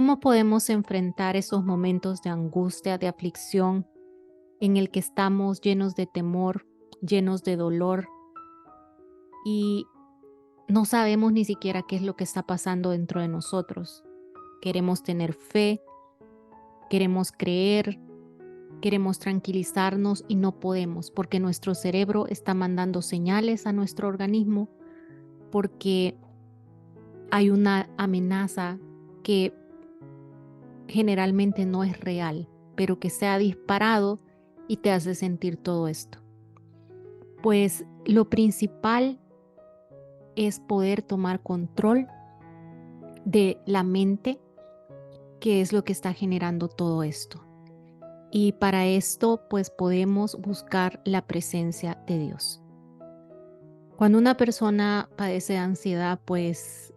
¿Cómo podemos enfrentar esos momentos de angustia, de aflicción, en el que estamos llenos de temor, llenos de dolor y no sabemos ni siquiera qué es lo que está pasando dentro de nosotros? Queremos tener fe, queremos creer, queremos tranquilizarnos y no podemos porque nuestro cerebro está mandando señales a nuestro organismo, porque hay una amenaza que generalmente no es real, pero que se ha disparado y te hace sentir todo esto. Pues lo principal es poder tomar control de la mente, que es lo que está generando todo esto. Y para esto, pues podemos buscar la presencia de Dios. Cuando una persona padece de ansiedad, pues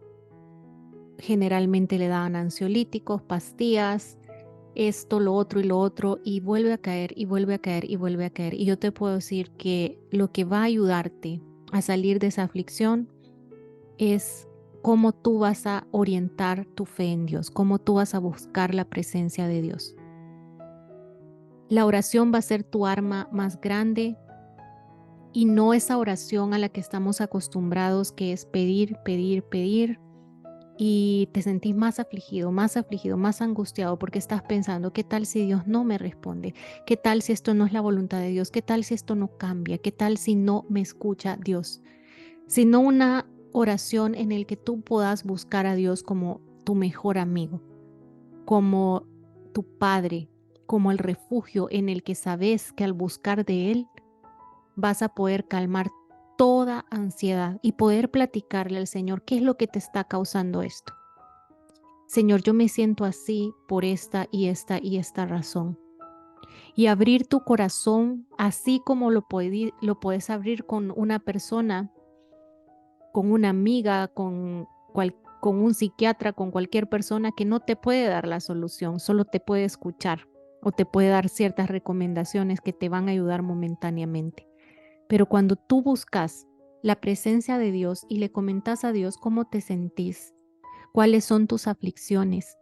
generalmente le dan ansiolíticos, pastillas, esto, lo otro y lo otro, y vuelve a caer y vuelve a caer y vuelve a caer. Y yo te puedo decir que lo que va a ayudarte a salir de esa aflicción es cómo tú vas a orientar tu fe en Dios, cómo tú vas a buscar la presencia de Dios. La oración va a ser tu arma más grande y no esa oración a la que estamos acostumbrados, que es pedir, pedir, pedir, y te sentís más afligido, más angustiado porque estás pensando, ¿qué tal si Dios no me responde? ¿Qué tal si esto no es la voluntad de Dios? ¿Qué tal si esto no cambia? ¿Qué tal si no me escucha Dios? Sino una oración en el que tú puedas buscar a Dios como tu mejor amigo, como tu Padre, como el refugio en el que sabes que al buscar de Él vas a poder calmar toda ansiedad y poder platicarle al Señor qué es lo que te está causando esto. Señor, yo me siento así por esta y esta y esta razón. Y abrir tu corazón así como lo puedes abrir con una persona, con una amiga, con un psiquiatra, con cualquier persona que no te puede dar la solución, solo te puede escuchar o te puede dar ciertas recomendaciones que te van a ayudar momentáneamente. Pero cuando tú buscas la presencia de Dios y le comentas a Dios cómo te sentís, cuáles son tus aflicciones,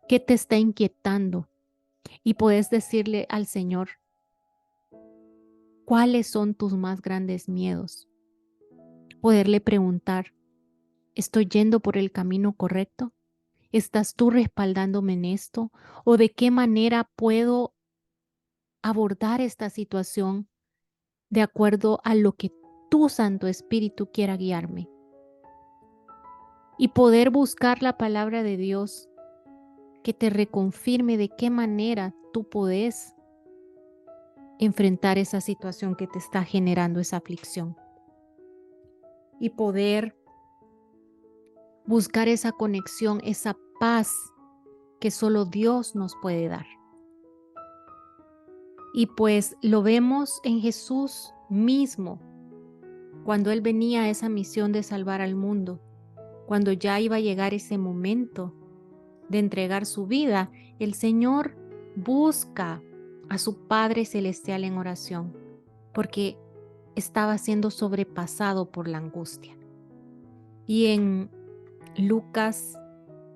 qué te está inquietando, y puedes decirle al Señor cuáles son tus más grandes miedos. Poderle preguntar, ¿estoy yendo por el camino correcto? ¿Estás tú respaldándome en esto? ¿O de qué manera puedo abordar esta situación de acuerdo a lo que tu Santo Espíritu quiera guiarme? Y poder buscar la palabra de Dios que te reconfirme de qué manera tú podés enfrentar esa situación que te está generando esa aflicción. Y poder buscar esa conexión, esa paz que solo Dios nos puede dar. Y pues lo vemos en Jesús mismo, cuando Él venía a esa misión de salvar al mundo, cuando ya iba a llegar ese momento de entregar su vida, el Señor busca a su Padre Celestial en oración, porque estaba siendo sobrepasado por la angustia. Y en Lucas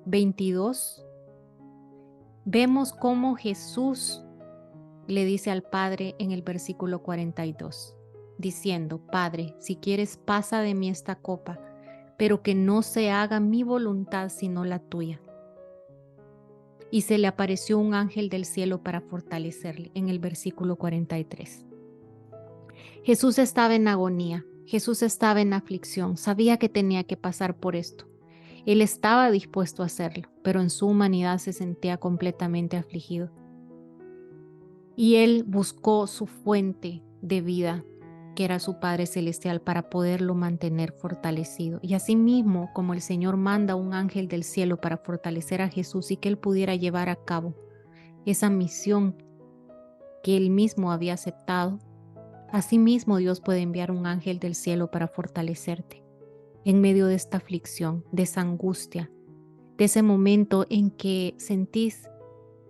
22, vemos cómo Jesús le dice al Padre en el versículo 42, diciendo, Padre, si quieres pasa de mí esta copa, pero que no se haga mi voluntad sino la tuya. Y se le apareció un ángel del cielo para fortalecerle en el versículo 43. Jesús estaba en agonía, Jesús estaba en aflicción, sabía que tenía que pasar por esto. Él estaba dispuesto a hacerlo, pero en su humanidad se sentía completamente afligido. Y él buscó su fuente de vida, que era su Padre Celestial, para poderlo mantener fortalecido. Y asimismo, como el Señor manda un ángel del cielo para fortalecer a Jesús y que él pudiera llevar a cabo esa misión que él mismo había aceptado, asimismo Dios puede enviar un ángel del cielo para fortalecerte en medio de esta aflicción, de esa angustia, de ese momento en que sentís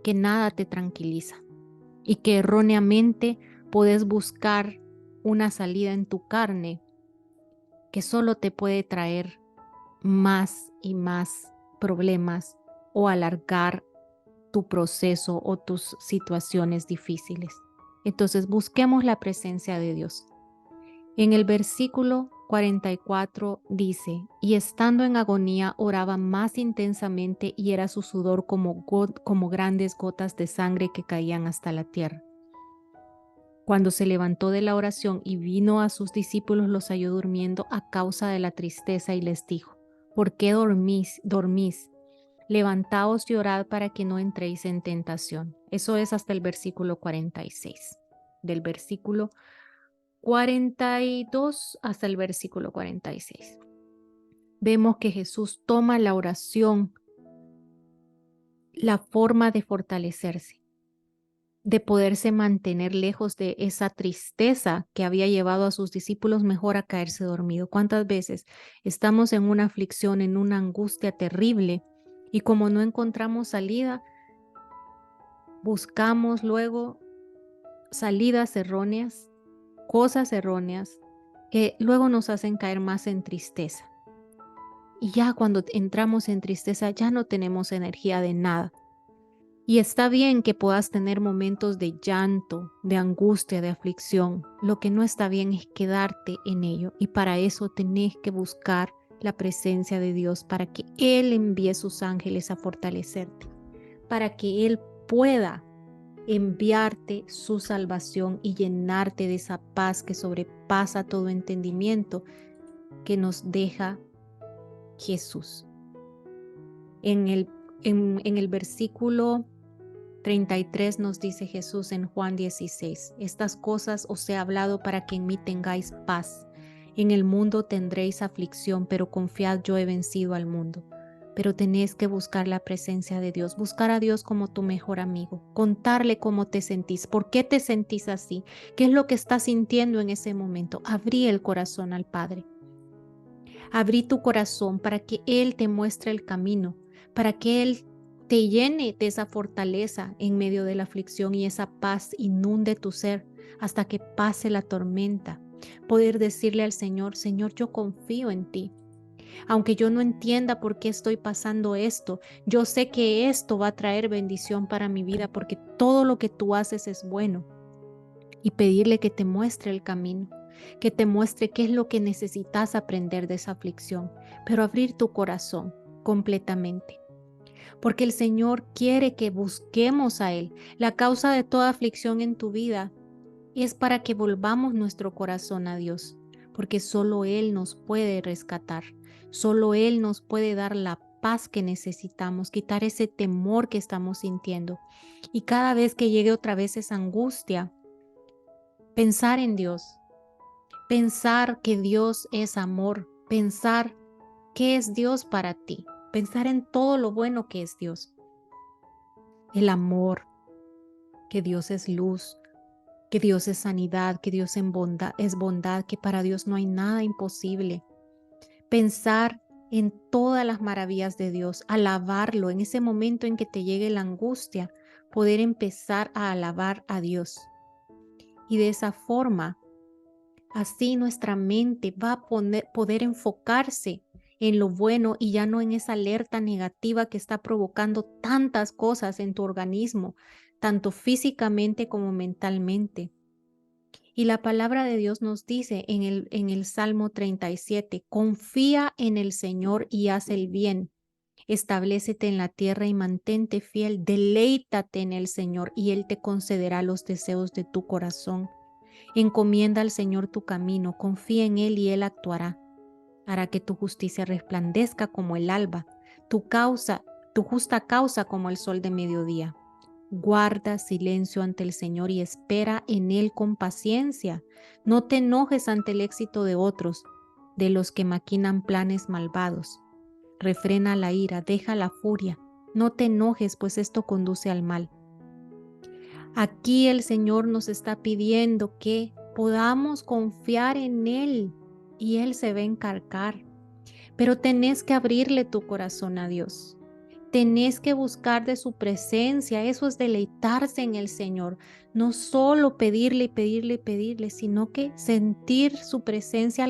que nada te tranquiliza y que erróneamente podés buscar una salida en tu carne que solo te puede traer más y más problemas o alargar tu proceso o tus situaciones difíciles. Entonces busquemos la presencia de Dios. En el versículo 44 dice, y estando en agonía oraba más intensamente y era su sudor como grandes gotas de sangre que caían hasta la tierra. Cuando se levantó de la oración y vino a sus discípulos, los halló durmiendo a causa de la tristeza y les dijo, ¿por qué dormís? Levantaos y orad para que no entréis en tentación. Eso es hasta el versículo 46. Del versículo 42 hasta el versículo 46. Vemos que Jesús toma la oración, la forma de fortalecerse, de poderse mantener lejos de esa tristeza que había llevado a sus discípulos mejor a caerse dormido. ¿Cuántas veces estamos en una aflicción, en una angustia terrible y como no encontramos salida, buscamos luego salidas erróneas, cosas erróneas que luego nos hacen caer más en tristeza? Y ya cuando entramos en tristeza ya no tenemos energía de nada. Y está bien que puedas tener momentos de llanto, de angustia, de aflicción. Lo que no está bien es quedarte en ello. Y para eso tenés que buscar la presencia de Dios para que Él envíe sus ángeles a fortalecerte. Para que Él pueda enviarte su salvación y llenarte de esa paz que sobrepasa todo entendimiento que nos deja Jesús. En el versículo 33 nos dice Jesús en Juan 16, estas cosas os he hablado para que en mí tengáis paz. En el mundo tendréis aflicción, pero confiad, yo he vencido al mundo. Pero tenés que buscar la presencia de Dios, buscar a Dios como tu mejor amigo, contarle cómo te sentís, por qué te sentís así, qué es lo que estás sintiendo en ese momento. Abrí el corazón al Padre. Abrí tu corazón para que Él te muestre el camino, para que Él te llene de esa fortaleza en medio de la aflicción y esa paz inunde tu ser hasta que pase la tormenta. Poder decirle al Señor, Señor, yo confío en ti. Aunque yo no entienda por qué estoy pasando esto, yo sé que esto va a traer bendición para mi vida porque todo lo que tú haces es bueno. Y pedirle que te muestre el camino, que te muestre qué es lo que necesitas aprender de esa aflicción, pero abrir tu corazón completamente. Porque el Señor quiere que busquemos a Él. La causa de toda aflicción en tu vida es para que volvamos nuestro corazón a Dios, porque solo Él nos puede rescatar, solo Él nos puede dar la paz que necesitamos, quitar ese temor que estamos sintiendo. Y cada vez que llegue otra vez esa angustia, pensar en Dios, pensar que Dios es amor, pensar qué es Dios para ti, pensar en todo lo bueno que es Dios. El amor, que Dios es luz, que Dios es sanidad, que Dios es bondad, que para Dios no hay nada imposible. Pensar en todas las maravillas de Dios, alabarlo en ese momento en que te llegue la angustia, poder empezar a alabar a Dios. Y de esa forma, así nuestra mente va a poder enfocarse en lo bueno y ya no en esa alerta negativa que está provocando tantas cosas en tu organismo, tanto físicamente como mentalmente. Y la palabra de Dios nos dice en el Salmo 37, confía en el Señor y haz el bien. Establécete en la tierra y mantente fiel. Deleítate en el Señor y Él te concederá los deseos de tu corazón. Encomienda al Señor tu camino, confía en Él y Él actuará. Hará que tu justicia resplandezca como el alba, tu justa causa como el sol de mediodía. Guarda silencio ante el Señor y espera en Él con paciencia. No te enojes ante el éxito de otros, de los que maquinan planes malvados. Refrena la ira, deja la furia. No te enojes, pues esto conduce al mal. Aquí el Señor nos está pidiendo que podamos confiar en Él y Él se va a encargar. Pero tenés que abrirle tu corazón a Dios. Tenés que buscar de su presencia. Eso es deleitarse en el Señor. No solo pedirle y pedirle y pedirle, sino que sentir su presencia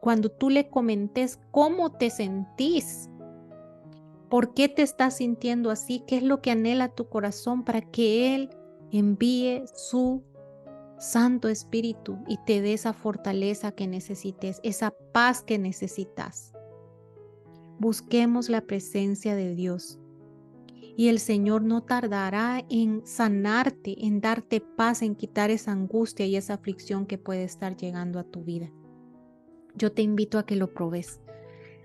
cuando tú le comentes cómo te sentís. ¿Por qué te estás sintiendo así? ¿Qué es lo que anhela tu corazón para que Él envíe su Santo Espíritu y te dé esa fortaleza que necesites, esa paz que necesitas? Busquemos la presencia de Dios y el Señor no tardará en sanarte, en darte paz, en quitar esa angustia y esa aflicción que puede estar llegando a tu vida. Yo te invito a que lo probes,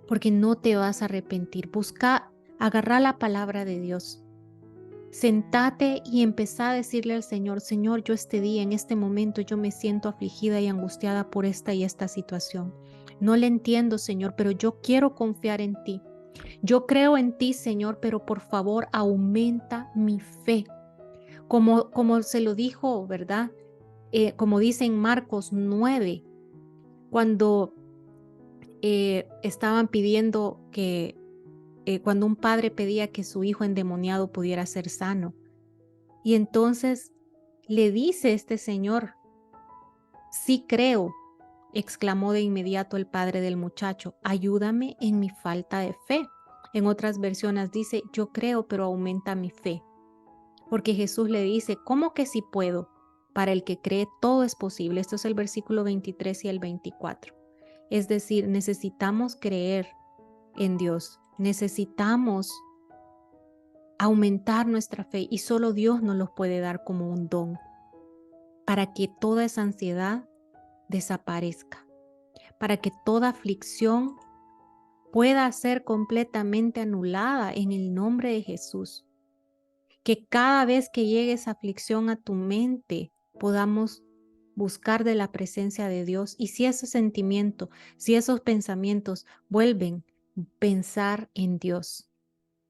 porque no te vas a arrepentir. Busca, agarra la palabra de Dios. Sentate y empezá a decirle al Señor: Señor, yo este día, en este momento, yo me siento afligida y angustiada por esta y esta situación. No le entiendo, Señor, pero yo quiero confiar en ti. Yo creo en ti, Señor, pero por favor aumenta mi fe. Como se lo dijo, ¿verdad? Como dice en Marcos 9, cuando estaban pidiendo que, cuando un padre pedía que su hijo endemoniado pudiera ser sano. Y entonces le dice este señor: sí creo, exclamó de inmediato el padre del muchacho, ayúdame en mi falta de fe. En otras versiones dice: yo creo, pero aumenta mi fe. Porque Jesús le dice: ¿cómo que sí puedo? Para el que cree todo es posible. Esto es el versículo 23 y el 24. Es decir, necesitamos creer en Dios. Necesitamos aumentar nuestra fe y solo Dios nos los puede dar como un don para que toda esa ansiedad desaparezca, para que toda aflicción pueda ser completamente anulada en el nombre de Jesús. Que cada vez que llegue esa aflicción a tu mente podamos buscar de la presencia de Dios, y si ese sentimiento, si esos pensamientos vuelven, pensar en Dios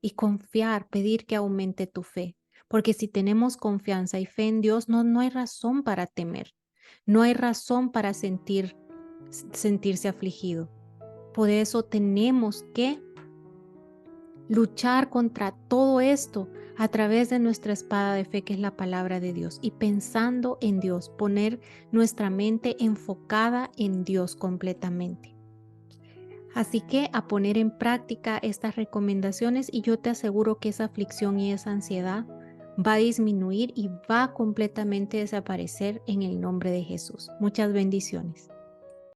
y confiar, pedir que aumente tu fe. Porque si tenemos confianza y fe en Dios, no hay razón para temer. No hay razón para sentirse afligido. Por eso tenemos que luchar contra todo esto a través de nuestra espada de fe, que es la palabra de Dios, y pensando en Dios, poner nuestra mente enfocada en Dios completamente. Así que a poner en práctica estas recomendaciones y yo te aseguro que esa aflicción y esa ansiedad va a disminuir y va a completamente desaparecer en el nombre de Jesús. Muchas bendiciones.